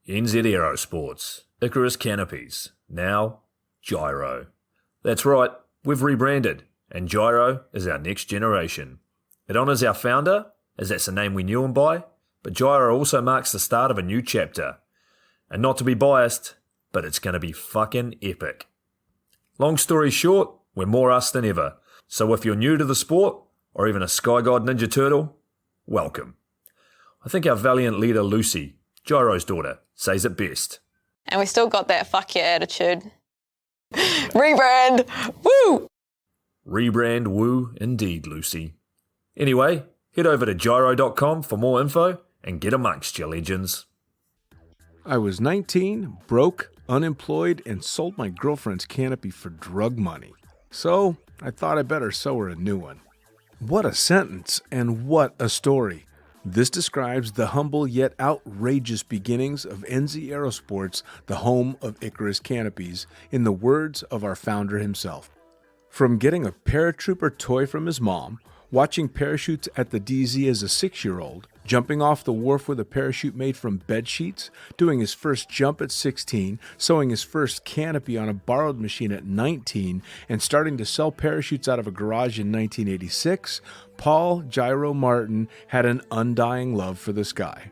NZ Aerosports, Icarus Canopies, now Gyro. That's right, we've rebranded, and Gyro is our next generation. It honours our founder, as that's the name we knew him by, but Gyro also marks the start of a new chapter. And not to be biased, but it's going to be fucking epic. Long story short, we're more us than ever, so if you're new to the sport, or even a Sky God Ninja Turtle, welcome. I think our valiant leader Lucy, Gyro's daughter, says it best. And we still got that fuck your attitude. Rebrand! Woo! Rebrand woo indeed, Lucy. Anyway, head over to gyro.com for more info and get amongst your legends. I was 19, broke, unemployed, and sold my girlfriend's canopy for drug money. So I thought I better sew her a new one. What a sentence, and what a story. This describes the humble yet outrageous beginnings of NZ Aerosports, the home of Icarus Canopies, in the words of our founder himself. From getting a paratrooper toy from his mom, watching parachutes at the DZ as a 6-year-old, jumping off the wharf with a parachute made from bed sheets, doing his first jump at 16, sewing his first canopy on a borrowed machine at 19, and starting to sell parachutes out of a garage in 1986, Paul Gyro Martin had an undying love for the sky.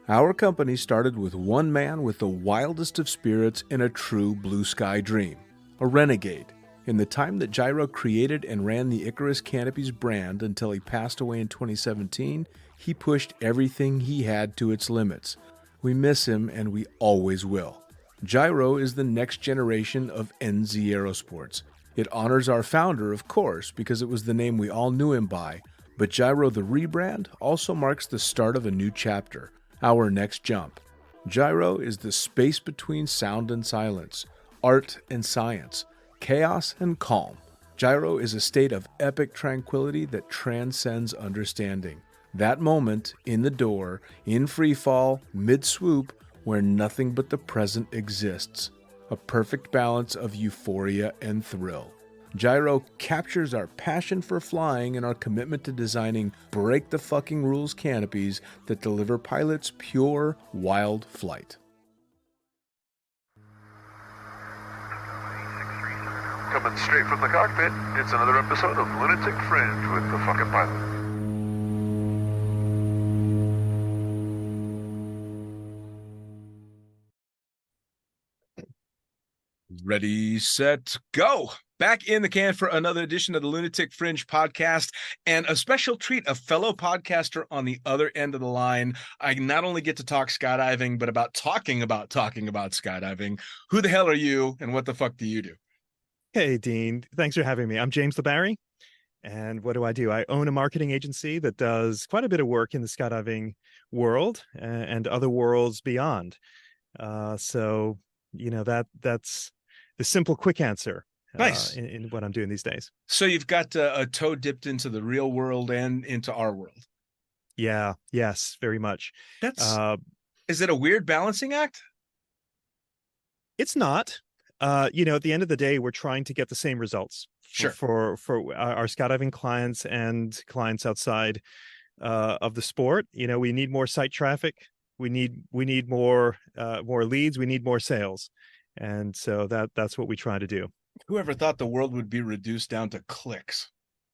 Our company started with one man with the wildest of spirits and a true blue sky dream, a renegade. In the time that Gyro created and ran the Icarus Canopies brand until he passed away in 2017, he pushed everything he had to its limits. We miss him, and we always will. Gyro is the next generation of NZ Aerosports. It honors our founder, of course, because it was the name we all knew him by, but Gyro the rebrand also marks the start of a new chapter, our next jump. Gyro is the space between sound and silence, art and science, chaos and calm. Gyro is a state of epic tranquility that transcends understanding. That moment, in the door, in free fall, mid-swoop, where nothing but the present exists. A perfect balance of euphoria and thrill. Gyro captures our passion for flying and our commitment to designing break-the-fucking-rules canopies that deliver pilots pure, wild flight. Coming straight from the cockpit, it's another episode of Lunatic Fringe with the fucking pilot. Ready, set, go! Back in the can for another edition of the Lunatic Fringe podcast, and a special treat, a fellow podcaster on the other end of the line. I not only get to talk skydiving, but about talking about skydiving. Who the hell are you, and what the fuck do you do? Hey, Dean. Thanks for having me. I'm James La Barrie, and what do? I own a marketing agency that does quite a bit of work in the skydiving world and other worlds beyond. So, that's the simple, quick answer. Nice. In what I'm doing these days. So you've got a toe dipped into the real world and into our world. Yeah. Yes, very much. Is it a weird balancing act? It's not. At the end of the day, we're trying to get the same results for our skydiving clients and clients outside of the sport. We need more site traffic. We need more leads. We need more sales. And so that's what we try to do. Whoever thought the world would be reduced down to clicks?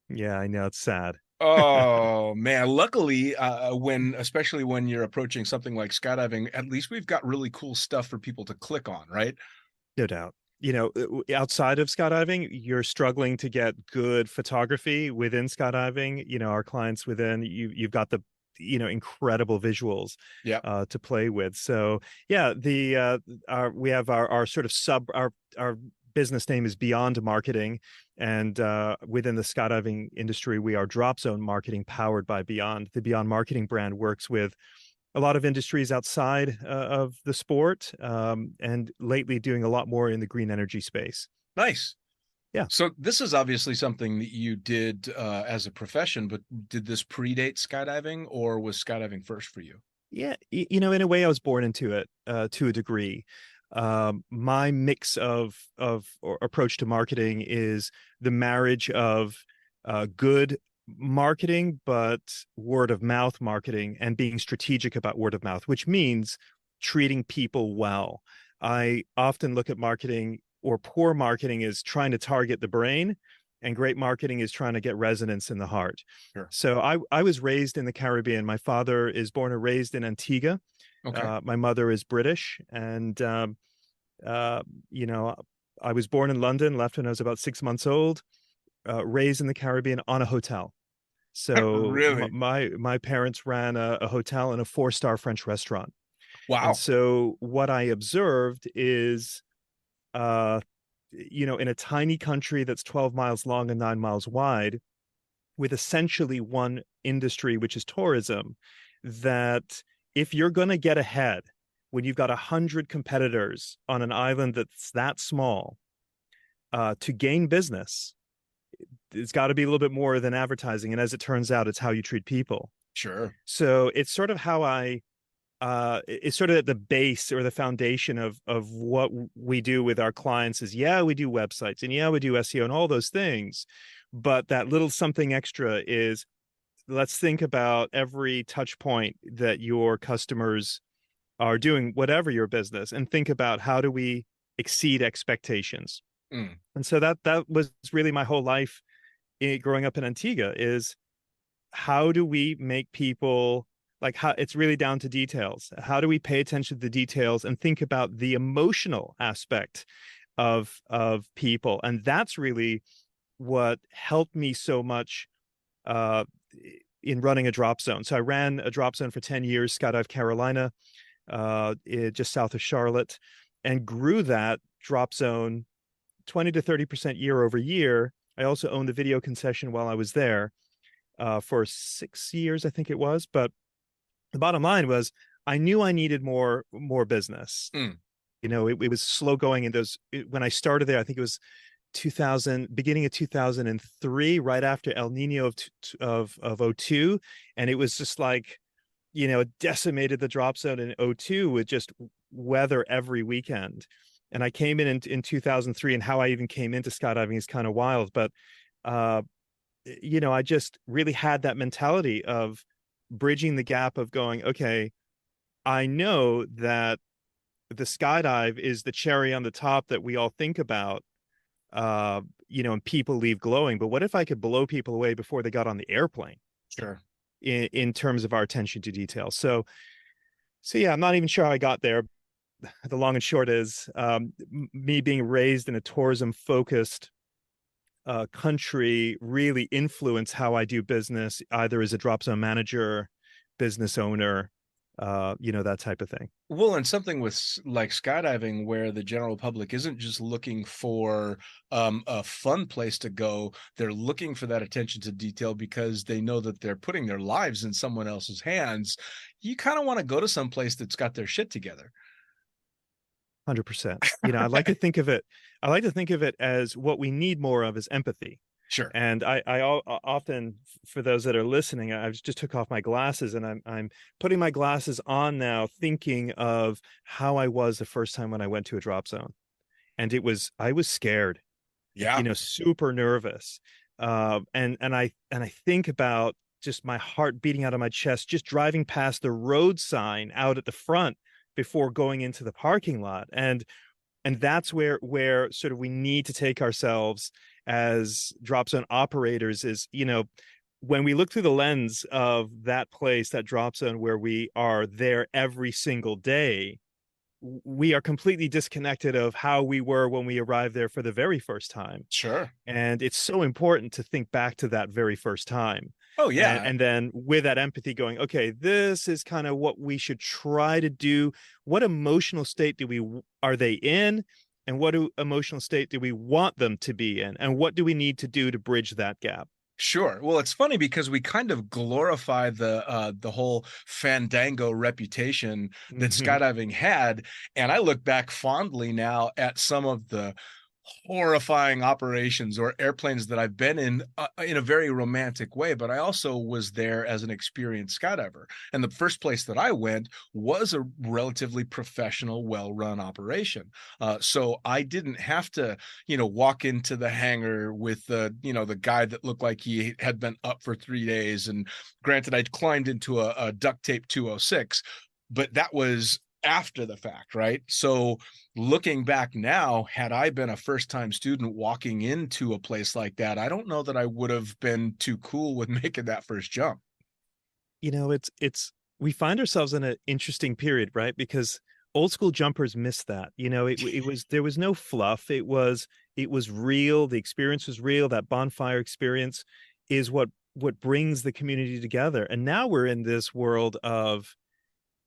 Yeah, I know, it's sad. Oh man, luckily especially when you're approaching something like skydiving, at least we've got really cool stuff for people to click on, right? No doubt. Outside of skydiving, you're struggling to get good photography within skydiving. Our clients within, you've got the incredible visuals to play with. So yeah, we have our sort of our business name is Beyond Marketing, and within the skydiving industry, we are Dropzone Marketing, powered by Beyond. The Beyond Marketing brand works with a lot of industries outside of the sport, and lately doing a lot more in the green energy space. Nice. So this is obviously something that you did as a profession, but did this predate skydiving, or was skydiving first for you? Yeah, in a way, I was born into it to a degree. My mix of or approach to marketing is the marriage of good marketing, but word of mouth marketing, and being strategic about word of mouth, which means treating people well. I often look at marketing, or poor marketing is trying to target the brain, and great marketing is trying to get resonance in the heart. Sure. So I was raised in the Caribbean. My father is born and raised in Antigua. Okay. My mother is British, and you know, I was born in London, left when I was about 6 months old, raised in the Caribbean on a hotel. So Really? my parents ran a hotel and a 4-star French restaurant. And Wow. so what I observed is, uh, in a tiny country that's 12 miles long and 9 miles wide, with essentially one industry, which is tourism, that if you're going to get ahead when you've got 100 competitors on an island that's that small, to gain business, it's got to be a little bit more than advertising. And as it turns out, it's how you treat people. Sure. So it's sort of how it's sort of at the base or the foundation of what we do with our clients is, yeah, we do websites, and yeah, we do SEO and all those things. But that little something extra is, let's think about every touch point that your customers are doing, whatever your business, and think about how do we exceed expectations. Mm. And so that was really my whole life growing up in Antigua, is how do we make people, like, how it's really down to details. How do we pay attention to the details and think about the emotional aspect of people? And that's really what helped me so much in running a drop zone. So I ran a drop zone for 10 years, Skydive Carolina, just south of Charlotte, and grew that drop zone 20 to 30% year over year. I also owned the video concession while I was there for 6 years, I think it was. But the bottom line was, I knew I needed more business. Mm. It was slow going. And when I started there, I think it was beginning of 2003, right after El Nino of 02. And it was just like, it decimated the drop zone in 02 with just weather every weekend. And I came in 2003, and how I even came into skydiving is kind of wild. But, I just really had that mentality of bridging the gap of going, okay, I know that the skydive is the cherry on the top that we all think about, and people leave glowing. But what if I could blow people away before they got on the airplane? Sure. In terms of our attention to detail. So yeah, I'm not even sure how I got there. The long and short is, me being raised in a tourism focused country really influenced how I do business, either as a drop zone manager, business owner, that type of thing. Well, and something with like skydiving, where the general public isn't just looking for a fun place to go, they're looking for that attention to detail because they know that they're putting their lives in someone else's hands. You kind of want to go to some place that's got their shit together. 100%. I like to think of it. I like to think of it as what we need more of is empathy. Sure. And I often, for those that are listening, I just took off my glasses, and I'm putting my glasses on now, thinking of how I was the first time when I went to a drop zone, and I was scared, Yeah. super nervous, and I think about just my heart beating out of my chest, just driving past the road sign out at the front before going into the parking lot, and that's where sort of we need to take ourselves as drop zone operators is, when we look through the lens of that place, that drop zone where we are there every single day, we are completely disconnected of how we were when we arrived there for the very first time. Sure. And it's so important to think back to that very first time. Oh, yeah. And then with that empathy going, okay, this is kind of what we should try to do. What emotional state are they in? And what emotional state do we want them to be in? And what do we need to do to bridge that gap? Sure. Well, it's funny because we kind of glorify the whole Fandango reputation that skydiving had, and I look back fondly now at some of the horrifying operations or airplanes that I've been in a very romantic way, but I also was there as an experienced skydiver. And the first place that I went was a relatively professional, well-run operation. So I didn't have to, walk into the hangar with the guy that looked like he had been up for 3 days. And granted, I'd climbed into a duct tape 206, but that was after the fact, right? So looking back now, had I been a first-time student walking into a place like that, I don't know that I would have been too cool with making that first jump. It's we find ourselves in an interesting period, right? Because old school jumpers miss that. It was there was no fluff. It was real. The experience was real. That bonfire experience is what brings the community together. And now we're in this world of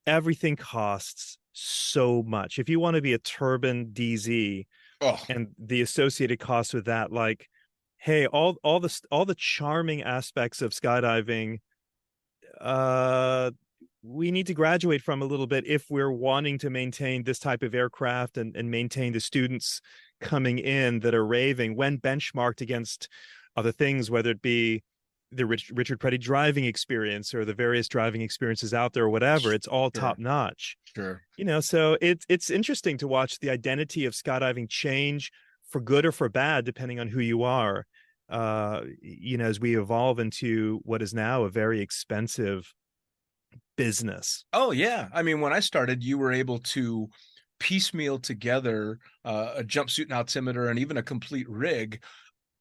everything costs so much. If you want to be a turbine DZ and the associated costs with that, like, hey, all the charming aspects of skydiving, we need to graduate from a little bit if we're wanting to maintain this type of aircraft and maintain the students coming in that are raving when benchmarked against other things, whether it be the Richard Petty driving experience or the various driving experiences out there or whatever. It's all top notch. Sure. So it's interesting to watch the identity of skydiving change for good or for bad, depending on who you are. As we evolve into what is now a very expensive business. Oh yeah. I mean, when I started, you were able to piecemeal together a jumpsuit and altimeter and even a complete rig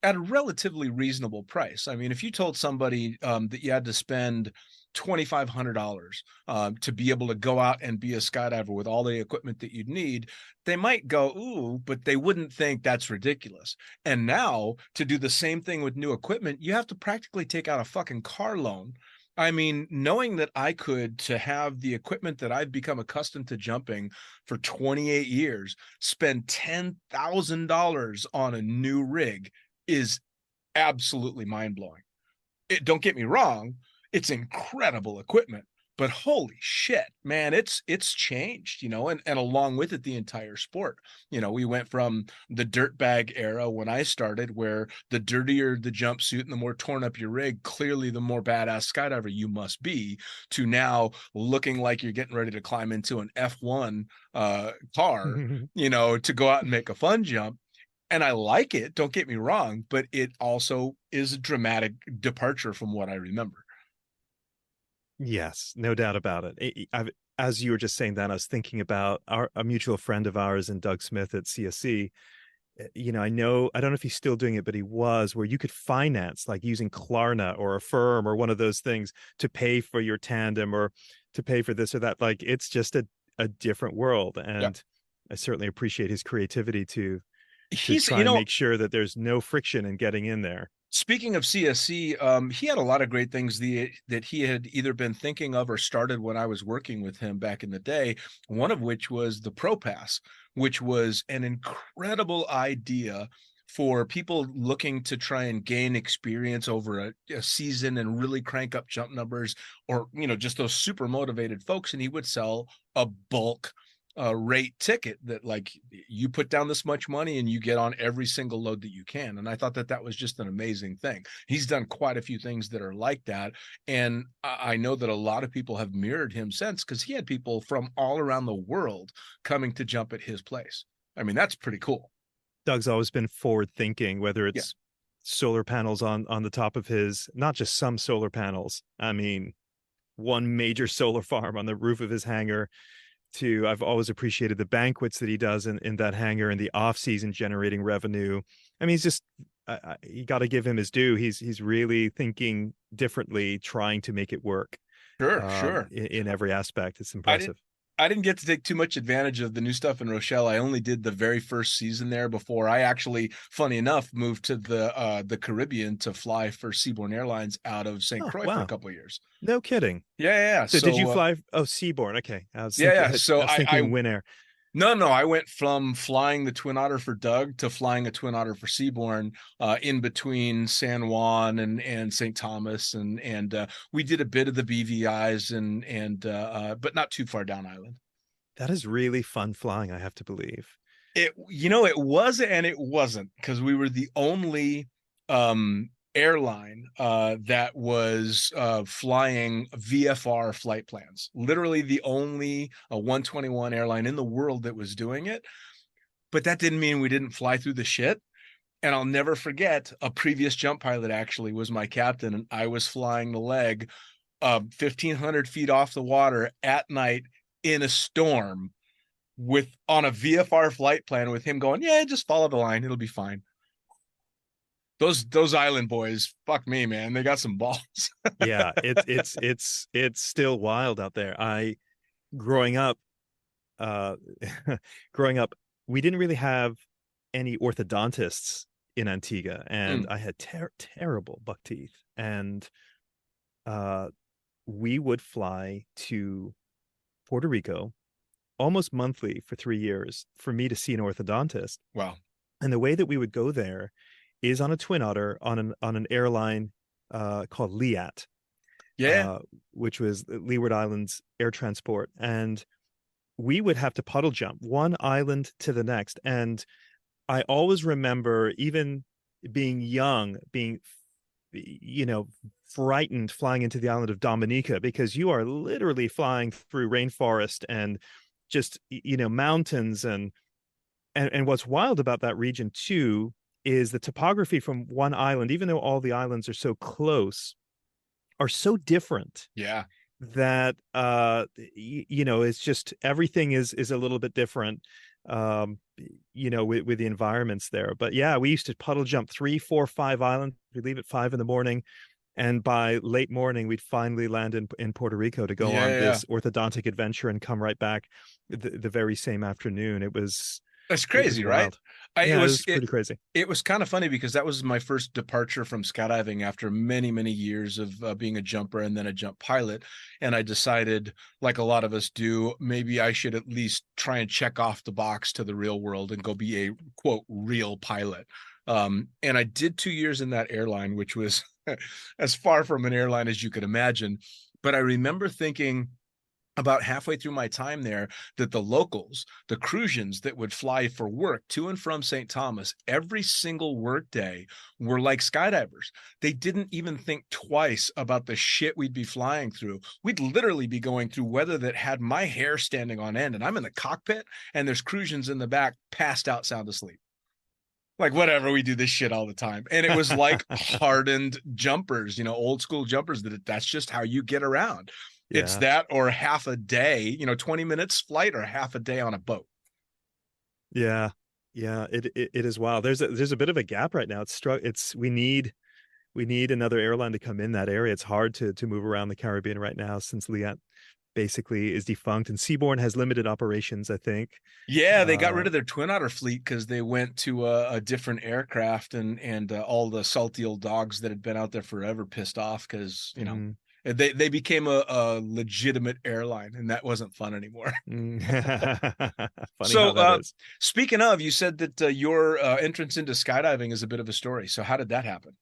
at a relatively reasonable price. I mean, if you told somebody that you had to spend $2,500 to be able to go out and be a skydiver with all the equipment that you'd need, they might go, ooh, but they wouldn't think that's ridiculous. And now to do the same thing with new equipment, you have to practically take out a fucking car loan. I mean, knowing that I could, to have the equipment that I've become accustomed to jumping for 28 years, spend $10,000 on a new rig is absolutely mind-blowing. Don't get me wrong, it's incredible equipment, but holy shit, man, it's changed, and along with it, the entire sport. We went from the dirtbag era when I started, where the dirtier the jumpsuit and the more torn up your rig, clearly the more badass skydiver you must be, to now looking like you're getting ready to climb into an F1 car, to go out and make a fun jump. And I like it, don't get me wrong, but it also is a dramatic departure from what I remember. Yes, no doubt about it. As you were just saying that, I was thinking about a mutual friend of ours and Doug Smith at CSC. I don't know if he's still doing it, but he was, where you could finance, like using Klarna or Affirm or one of those things to pay for your tandem or to pay for this or that. Like, it's just a different world. And I certainly appreciate his creativity to try and make sure that there's no friction in getting in there. Speaking of CSC, he had a lot of great things that he had either been thinking of or started when I was working with him back in the day, one of which was the Pro Pass, which was an incredible idea for people looking to try and gain experience over a season and really crank up jump numbers, or, just those super motivated folks. And he would sell a bulk rate ticket that, like, you put down this much money and you get on every single load that you can. And I thought that was just an amazing thing. He's done quite a few things that are like that. And I know that a lot of people have mirrored him since, because he had people from all around the world coming to jump at his place. I mean, that's pretty cool. Doug's always been forward thinking, whether it's solar panels on the top of his, not just some solar panels. I mean, one major solar farm on the roof of his hangar, I've always appreciated the banquets that he does in that hangar and the off season generating revenue. I mean, he's just, you got to give him his due. He's really thinking differently, trying to make it work. Sure. In every aspect. It's impressive. I didn't get to take too much advantage of the new stuff in Rochelle. I only did the very first season there before I actually, funny enough, moved to the Caribbean to fly for Seabourn Airlines out of St. Croix for a couple of years. No kidding. Yeah. So did you fly? Seabourn. Okay. So I was thinking Win Air. No, I went from flying the Twin Otter for Doug to flying a Twin Otter for Seabourn in between San Juan and St. Thomas, and we did a bit of the BVIs and but not too far down island. That is really fun flying, I have to believe. It was and it wasn't, because we were the only airline that was flying VFR flight plans. Literally the only 121 airline in the world that was doing it. But that didn't mean we didn't fly through the shit. And I'll never forget, a previous jump pilot actually was my captain, and I was flying the leg 1,500 feet off the water at night in a storm on a VFR flight plan with him going, yeah, just follow the line. It'll be fine. Those island boys, fuck me, man. They got some balls. Yeah, it's still wild out there. Growing up, uh, growing up, we didn't really have any orthodontists in Antigua, and I had terrible buck teeth, and we would fly to Puerto Rico almost monthly for 3 years for me to see an orthodontist. Wow. And the way that we would go there is on a twin otter on an airline called LIAT. Yeah. Which was Leeward Islands Air Transport. And we would have to puddle jump one island to the next. And I always remember, even being young, being, frightened flying into the island of Dominica, because you are literally flying through rainforest and just, mountains. And what's wild about that region too is the topography from one island, even though all the islands are so close, are so different. Yeah. That it's just, everything is a little bit different, with the environments there. But yeah, we used to puddle jump 3, 4, 5 islands. We'd leave at 5 a.m, and by late morning we'd finally land in Puerto Rico to go on this orthodontic adventure and come right back the very same afternoon. That's crazy, right? It was pretty crazy. It was kind of funny because that was my first departure from skydiving after many, many years of being a jumper and then a jump pilot. And I decided, like a lot of us do, maybe I should at least try and check off the box to the real world and go be a, quote, real pilot. And I did 2 years in that airline, which was as far from an airline as you could imagine. But I remember thinking, about halfway through my time there, that the locals, the Cruisians that would fly for work to and from St. Thomas every single work day, were like skydivers. They didn't even think twice about the shit we'd be flying through. We'd literally be going through weather that had my hair standing on end, and I'm in the cockpit and there's Cruisians in the back passed out sound asleep. Like, whatever, we do this shit all the time. And it was like hardened jumpers, old school jumpers, that's just how you get around. Yeah. It's that or half a day, 20 minutes flight or half a day on a boat. Yeah. It is wild. There's a bit of a gap right now. We need another airline to come in that area. It's hard to move around the Caribbean right now, since LIAT basically is defunct and Seabourn has limited operations, I think. Yeah, they got rid of their twin otter fleet because they went to a different aircraft, and all the salty old dogs that had been out there forever pissed off because, they became a legitimate airline, and that wasn't fun anymore. Funny so how that is. Speaking of, you said that your entrance into skydiving is a bit of a story. So how did that happen?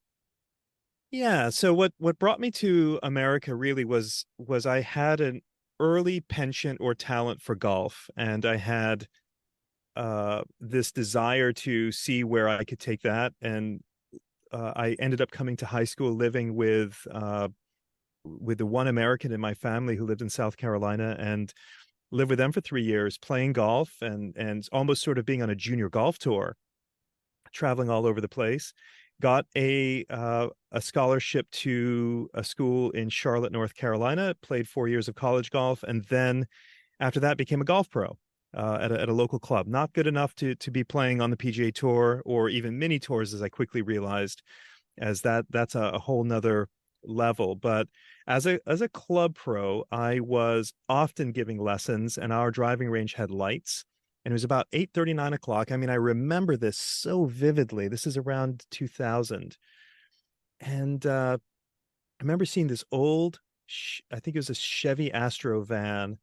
Yeah, so what brought me to America really was I had an early penchant or talent for golf, and I had this desire to see where I could take that. And I ended up coming to high school living with the one American in my family who lived in South Carolina, and lived with them for 3 years, playing golf and almost sort of being on a junior golf tour, traveling all over the place. Got a scholarship to a school in Charlotte, North Carolina, played 4 years of college golf, and then after that became a golf pro at a local club. Not good enough to be playing on the PGA Tour or even mini tours, as I quickly realized, as that's a whole nother level. But as a club pro, I was often giving lessons, and our driving range had lights. And it was about 8:30, 9 o'clock. I mean, I remember this so vividly. This is around 2000. And I remember seeing this old, I think it was a Chevy Astro van.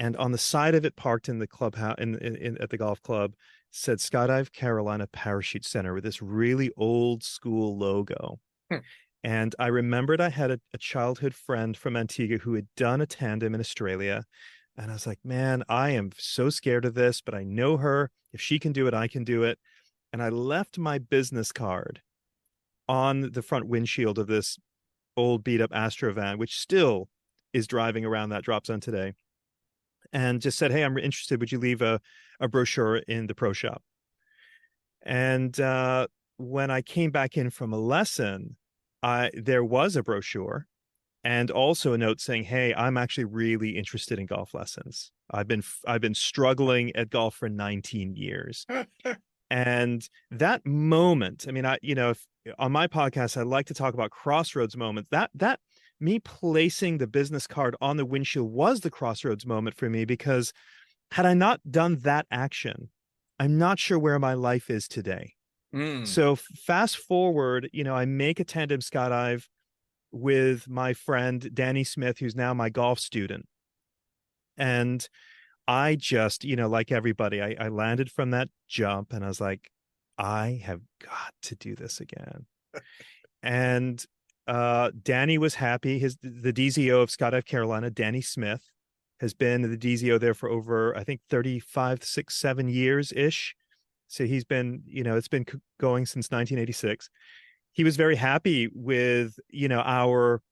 And on the side of it, parked in the clubhouse, at the golf club, said Skydive Carolina Parachute Center, with this really old school logo. And I remembered I had a childhood friend from Antigua who had done a tandem in Australia, And I was like, man, I am so scared of this, but I know her. If she can do it, I can do it. And I left my business card on the front windshield of this old beat up Astro van, which still is driving around that drop zone today, and just said, hey, I'm interested. Would you leave a brochure in the pro shop? And when I came back in from a lesson, there was a brochure and also a note saying, hey, I'm actually really interested in golf lessons. I've been struggling at golf for 19 years. And that moment, I mean, if on my podcast, I like to talk about crossroads moments. That me placing the business card on the windshield was the crossroads moment for me, because had I not done that action, I'm not sure where my life is today. So fast forward, I make a tandem skydive with my friend Danny Smith, who's now my golf student. And I just, like everybody, I landed from that jump and I was like, I have got to do this again. And Danny was happy. The DZO of Skydive Carolina, Danny Smith, has been the DZO there for over, I think, 35, 6, 7 years ish. So he's been, it's been going since 1986. He was very happy with, our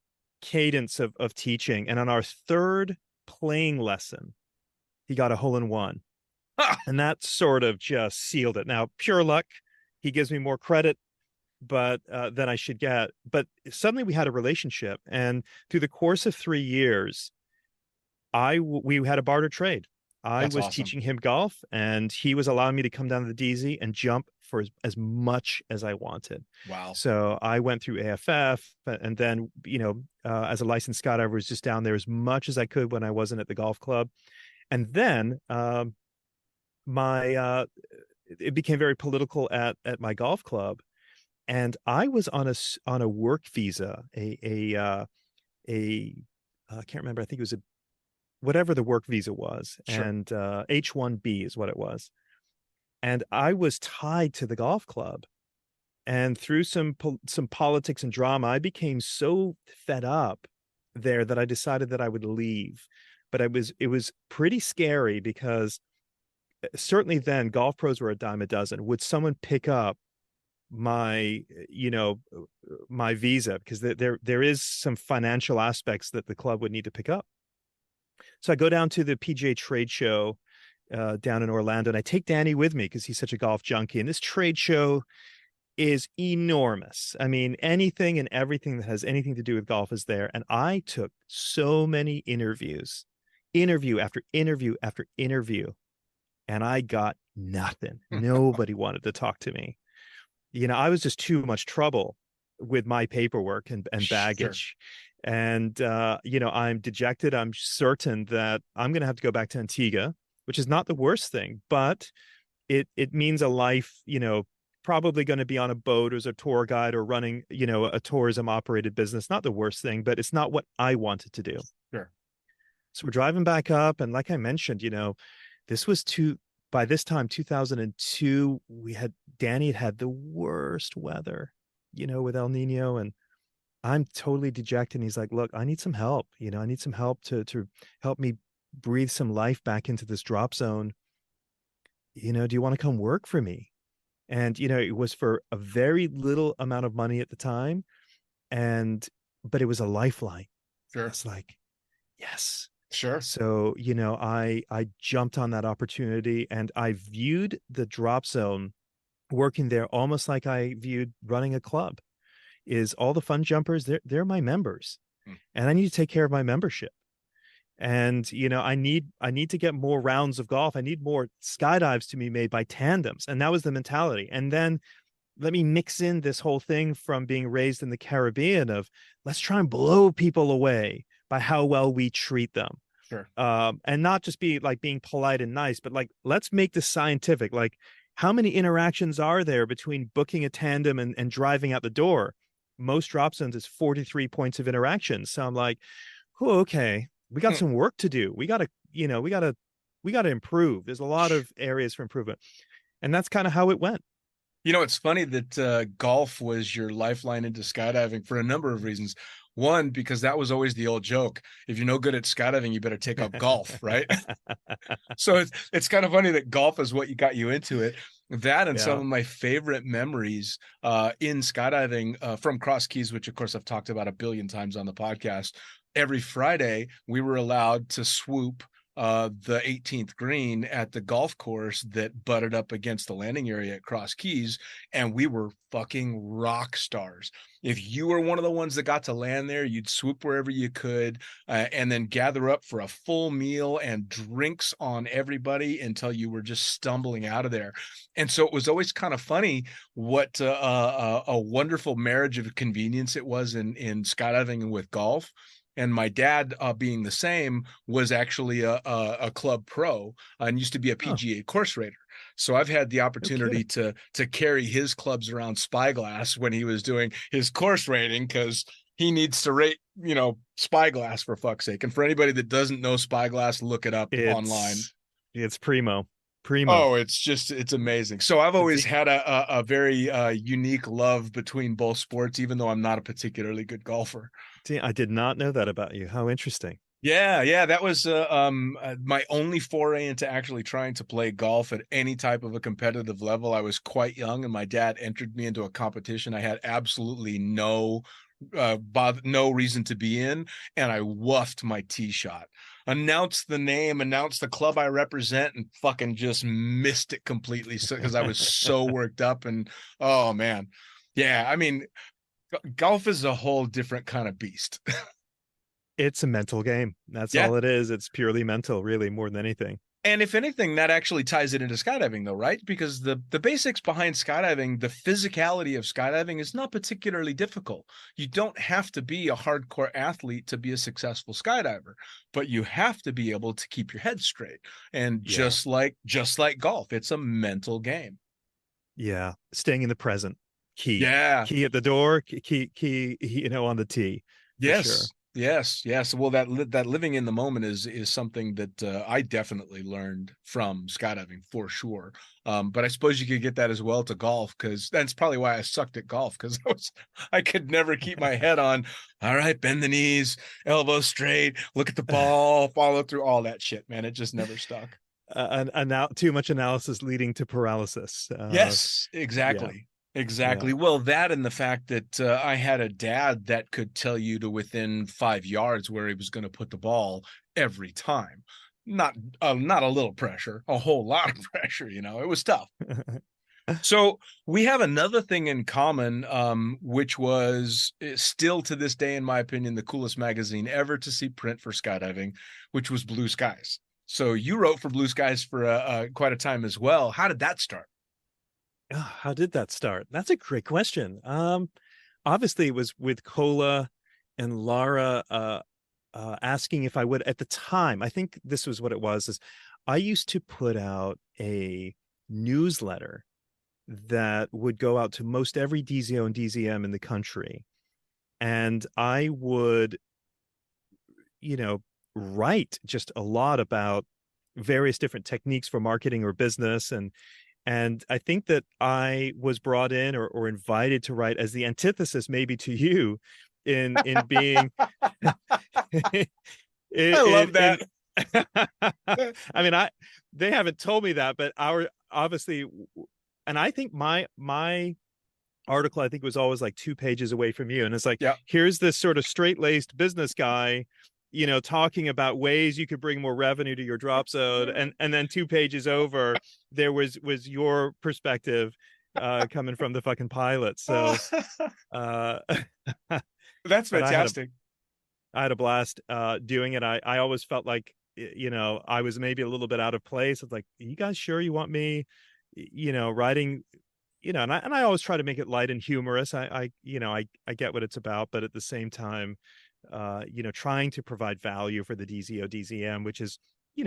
cadence of teaching. And on our third playing lesson, he got a hole-in-one. And that sort of just sealed it. Now, pure luck, he gives me more credit than I should get. But suddenly we had a relationship. And through the course of 3 years, we had a barter trade. I was teaching him golf, and he was allowing me to come down to the DZ and jump for as much as I wanted. Wow. So I went through AFF, and then, as a licensed skydiver, was just down there as much as I could when I wasn't at the golf club. And then it became very political at my golf club. And I was on a work visa, I can't remember. I think it was whatever the work visa was. Sure. And H-1B is what it was. And I was tied to the golf club. And through some politics and drama, I became so fed up there that I decided that I would leave. But it was pretty scary, because certainly then golf pros were a dime a dozen. Would someone pick up my visa? Because there is some financial aspects that the club would need to pick up. So I go down to the PGA trade show down in Orlando, and I take Danny with me because he's such a golf junkie. And this trade show is enormous. I mean, anything and everything that has anything to do with golf is there. And I took so many interviews, interview after interview after interview, and I got nothing. Nobody wanted to talk to me. I was just too much trouble with my paperwork and baggage. Sure. And, I'm dejected. I'm certain that I'm going to have to go back to Antigua, which is not the worst thing, but it means a life, probably going to be on a boat as a tour guide or running, a tourism operated business. Not the worst thing, but it's not what I wanted to do. Sure. So we're driving back up. And like I mentioned, this was by this time, 2002, Danny had the worst weather, with El Nino, and I'm totally dejected. And he's like, look, I need some help. I need some help to help me breathe some life back into this drop zone. Do you want to come work for me? And, it was for a very little amount of money at the time. But it was a lifeline. Sure. It's like, yes. Sure. So, I jumped on that opportunity, and I viewed the drop zone working there almost like I viewed running a club. Is all the fun jumpers, they're my members, and I need to take care of my membership. And, I need to get more rounds of golf. I need more skydives to be made by tandems. And that was the mentality. And then let me mix in this whole thing from being raised in the Caribbean of let's try and blow people away by how well we treat them. Sure. And not just be like being polite and nice, but like, let's make this scientific. Like, how many interactions are there between booking a tandem and driving out the door? Most drop zones is 43 points of interaction. So I'm like, oh, okay, we got some work to do. We got to improve. There's a lot of areas for improvement. And that's kind of how it went. It's funny that golf was your lifeline into skydiving for a number of reasons. One, because that was always the old joke. If you're no good at skydiving, you better take up golf, right? So it's kind of funny that golf is what got you into it. That and some Yeah. of my favorite memories in skydiving from Cross Keys, which of course I've talked about a billion times on the podcast. Every Friday, we were allowed to swoop the 18th green at the golf course that butted up against the landing area at Cross Keys, and we were fucking rock stars. If you were one of the ones that got to land there, you'd swoop wherever you could, and then gather up for a full meal and drinks on everybody until you were just stumbling out of there. And so it was always kind of funny what a wonderful marriage of convenience it was in skydiving and with golf. And my dad, being the same, was actually a club pro and used to be a PGA course raider. So I've had the opportunity to carry his clubs around Spyglass when he was doing his course rating, because he needs to rate, Spyglass, for fuck's sake. And for anybody that doesn't know Spyglass, look it up online. It's primo. Oh, it's amazing. So I've always had a very unique love between both sports, even though I'm not a particularly good golfer. See, I did not know that about you. How interesting. Yeah, that was my only foray into actually trying to play golf at any type of a competitive level. I was quite young, and my dad entered me into a competition I had absolutely no reason to be in, and I woofed my tee shot. Announced the name, announced the club I represent, and fucking just missed it completely because I was so worked up. And oh man, yeah, I mean, golf is a whole different kind of beast. It's a mental game. That's all it is. It's purely mental, really, more than anything. And if anything, that actually ties it into skydiving, though, right? Because the basics behind skydiving, the physicality of skydiving is not particularly difficult. You don't have to be a hardcore athlete to be a successful skydiver, but you have to be able to keep your head straight. And just like golf, it's a mental game. Yeah, staying in the present, key. Yeah, key at the door, key, on the tee. Yes. Sure. Yes. Well, that living in the moment is something that I definitely learned from skydiving, for sure. But I suppose you could get that as well to golf, because that's probably why I sucked at golf, because I could never keep my head on. All right, bend the knees, elbows straight, look at the ball, follow through, all that shit, man. It just never stuck. Too much analysis leading to paralysis. Yes, exactly. Yeah. Exactly. Yeah. Well, that and the fact that I had a dad that could tell you to within 5 yards where he was going to put the ball every time. Not a little pressure, a whole lot of pressure. It was tough. So we have another thing in common, which was still to this day, in my opinion, the coolest magazine ever to see print for skydiving, which was Blue Skies. So you wrote for Blue Skies for quite a time as well. How did that start? How did that start? That's a great question. Obviously it was with Cola and Lara asking if I would at the time. I think this was what it was, is I used to put out a newsletter that would go out to most every DZO and DZM in the country. And I would, write just a lot about various different techniques for marketing or business. And I think that I was brought in or invited to write as the antithesis maybe to you in being I love that. I mean, they haven't told me that, but obviously, and I think my article, I think, was always like 2 pages away from you. And it's like, here's this sort of straight-laced business guy, talking about ways you could bring more revenue to your drop zone. And then 2 pages over, there was your perspective coming from the fucking pilot. So that's fantastic. I had a blast doing it. I always felt like, I was maybe a little bit out of place. It's like, are you guys sure you want me, writing, and I always try to make it light and humorous. I get what it's about, but at the same time, trying to provide value for the DZO DZM, which is,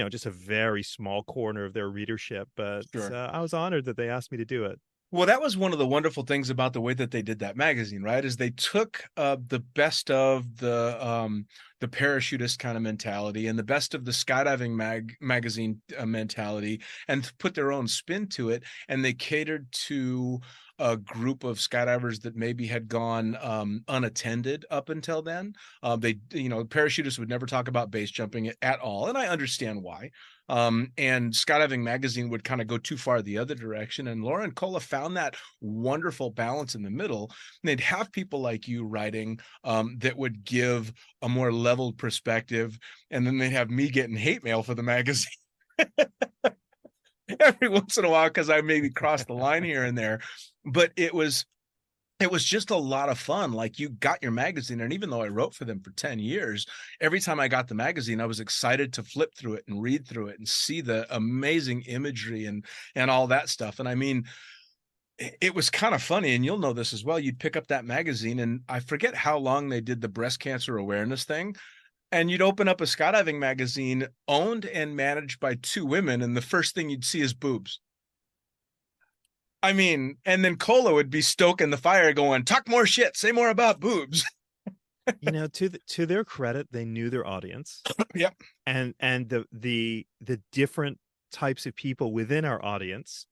just a very small corner of their readership. But Sure. I was honored that they asked me to do it. Well, that was one of the wonderful things about the way that they did that magazine, right? Is they took the best of the parachutist kind of mentality and the best of the skydiving magazine mentality, and put their own spin to it. And they catered to a group of skydivers that maybe had gone unattended up until then. They, parachutists would never talk about base jumping at all, and I understand why. And Skydiving Magazine would kind of go too far the other direction. And Laura and Cola found that wonderful balance in the middle. And they'd have people like you writing that would give a more leveled perspective. And then they'd have me getting hate mail for the magazine every once in a while because I maybe crossed the line here and there. But it was just a lot of fun. Like, you got your magazine, and even though I wrote for them for 10 years, every time I got the magazine, I was excited to flip through it and read through it and see the amazing imagery and all that stuff. And I mean, it was kind of funny, and you'll know this as well. You'd pick up that magazine, and I forget how long they did the breast cancer awareness thing, and you'd open up a skydiving magazine owned and managed by two women, and the first thing you'd see is boobs. I mean, and then Cola would be stoking the fire going, talk more shit, say more about boobs. To their credit, they knew their audience. Yep. And the different types of people within our audience,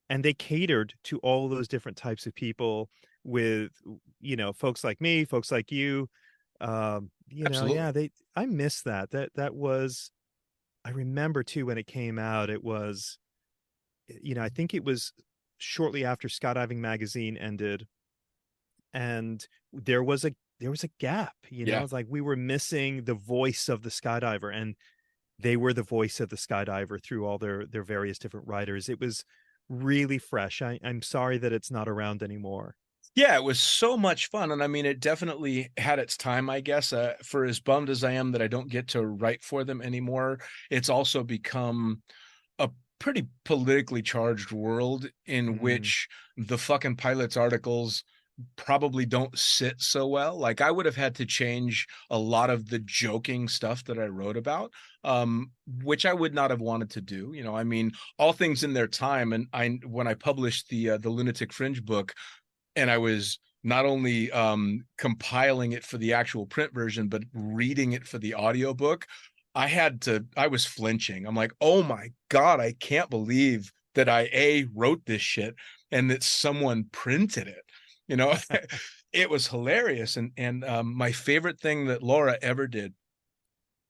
and they catered to all those different types of people with, folks like me, folks like you. Absolutely. I miss that. That was, I remember too, when it came out, it was, I think it was shortly after Skydiving Magazine ended, and there was a gap. It's like we were missing the voice of the skydiver, and they were the voice of the skydiver through all their various different writers. It was really fresh. I'm sorry that it's not around anymore. Yeah, it was so much fun. And I mean, it definitely had its time, I guess. For as bummed as I am that I don't get to write for them anymore, it's also become a pretty politically charged world in which the fucking pilots articles probably don't sit so well. Like, I would have had to change a lot of the joking stuff that I wrote about, which I would not have wanted to do. I mean, all things in their time. And when I published the Lunatic Fringe book, and I was not only compiling it for the actual print version, but reading it for the audiobook, I was flinching. I'm like, oh my God, I can't believe that I wrote this shit and that someone printed it. It was hilarious. And my favorite thing that Laura ever did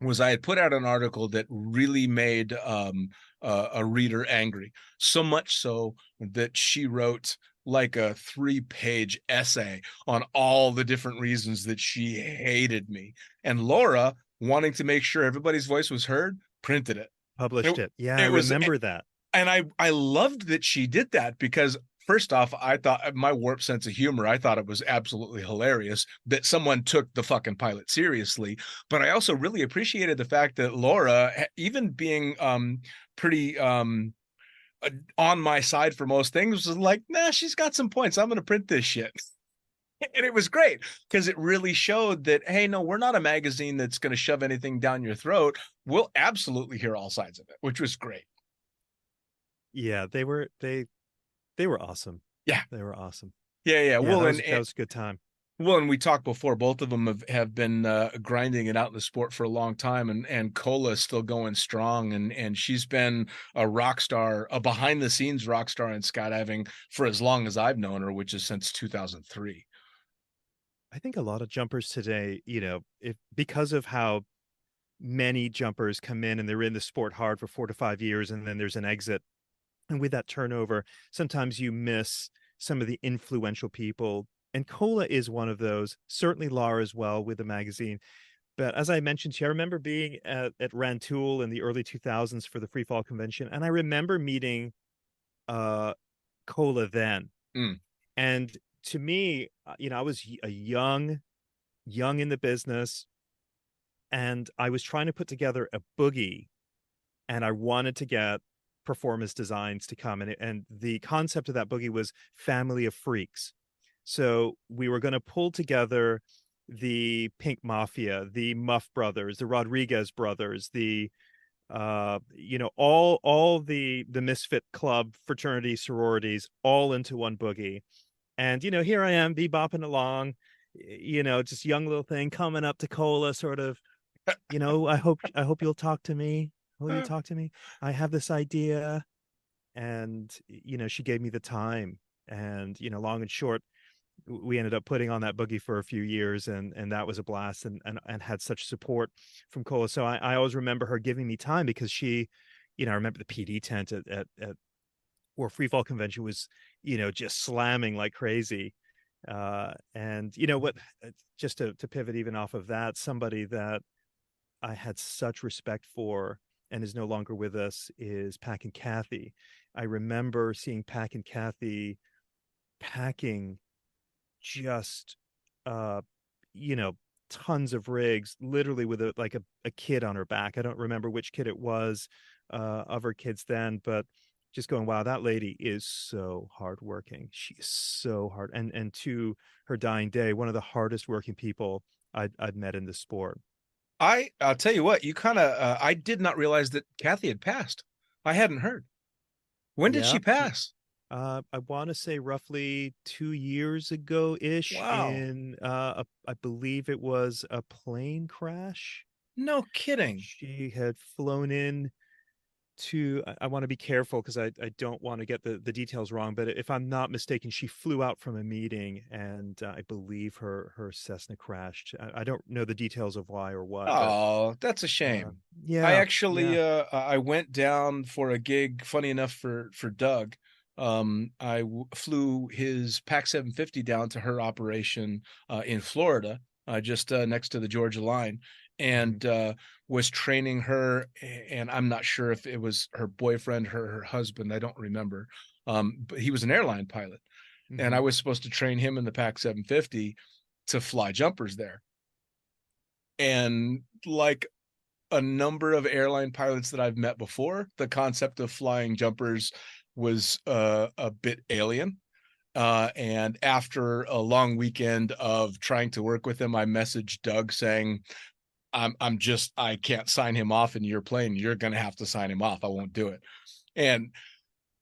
was I had put out an article that really made a reader angry, so much so that she wrote like a 3-page essay on all the different reasons that she hated me. And Laura, wanting to make sure everybody's voice was heard, printed it. Published it. Yeah, I remember that. And I loved that she did that because, first off, I thought, my warped sense of humor, I thought it was absolutely hilarious that someone took the fucking pilot seriously. But I also really appreciated the fact that Laura, even being pretty on my side for most things, was like, nah, she's got some points. I'm going to print this shit. And it was great because it really showed that, hey, no, we're not a magazine that's going to shove anything down your throat. We'll absolutely hear all sides of it, which was great. Yeah, they were awesome. Yeah, they were awesome. Yeah. Well, that was a good time. Well, and we talked before, both of them have been grinding it out in the sport for a long time, and Cola is still going strong, and she's been a rock star, a behind the scenes rock star in skydiving for as long as I've known her, which is since 2003. I think a lot of jumpers today, because of how many jumpers come in and they're in the sport hard for 4 to 5 years, and then there's an exit. And with that turnover, sometimes you miss some of the influential people. And Cola is one of those, certainly Laura as well with the magazine. But as I mentioned to you, I remember being at Rantoul in the early 2000s for the Free Fall Convention. And I remember meeting Cola then. And to me, I was a young in the business, and I was trying to put together a boogie, and I wanted to get Performance Designs to come. And the concept of that boogie was Family of Freaks. So we were going to pull together the Pink Mafia, the Muff Brothers, the Rodriguez Brothers, the all the Misfit Club fraternity sororities all into one boogie. And here I am bebopping along, just young little thing coming up to Cola, sort of, I hope you'll talk to me. Will you talk to me? I have this idea. And she gave me the time. And, long and short, we ended up putting on that boogie for a few years, and that was a blast, and had such support from Cola. So I always remember her giving me time, because she, I remember the PD tent at or free fall convention was, just slamming like crazy. And what, just to pivot even off of that, somebody that I had such respect for and is no longer with us is Pack and Kathy. I remember seeing Pack and Kathy packing just, uh, you know, tons of rigs, literally with a kid on her back. I don't remember which kid it was, of her kids then, but just going, wow, that lady is so hardworking. She is so hard. And to her dying day, one of the hardest working people I'd met in this sport. I'll tell you what, you kind of, I did not realize that Kathy had passed. I hadn't heard. When did she pass? I want to say roughly 2 years ago ish. Wow. In I believe it was a plane crash. No kidding. She had flown in to, I want to be careful because I don't want to get the details wrong, but if I'm not mistaken, she flew out from a meeting, and I believe her Cessna crashed. I don't know the details of why or what. Oh, that's a shame. Yeah. I actually I went down for a gig, funny enough, for Doug. I flew his Pac 750 down to her operation in Florida, just next to the Georgia line, and was training her. And I'm not sure if it was her boyfriend, her husband. I don't remember. But he was an airline pilot, and I was supposed to train him in the Pac 750 to fly jumpers there. And like a number of airline pilots that I've met before, the concept of flying jumpers was a bit alien. And after a long weekend of trying to work with him, I messaged Doug saying, I can't sign him off in your plane. You're going to have to sign him off. I won't do it. And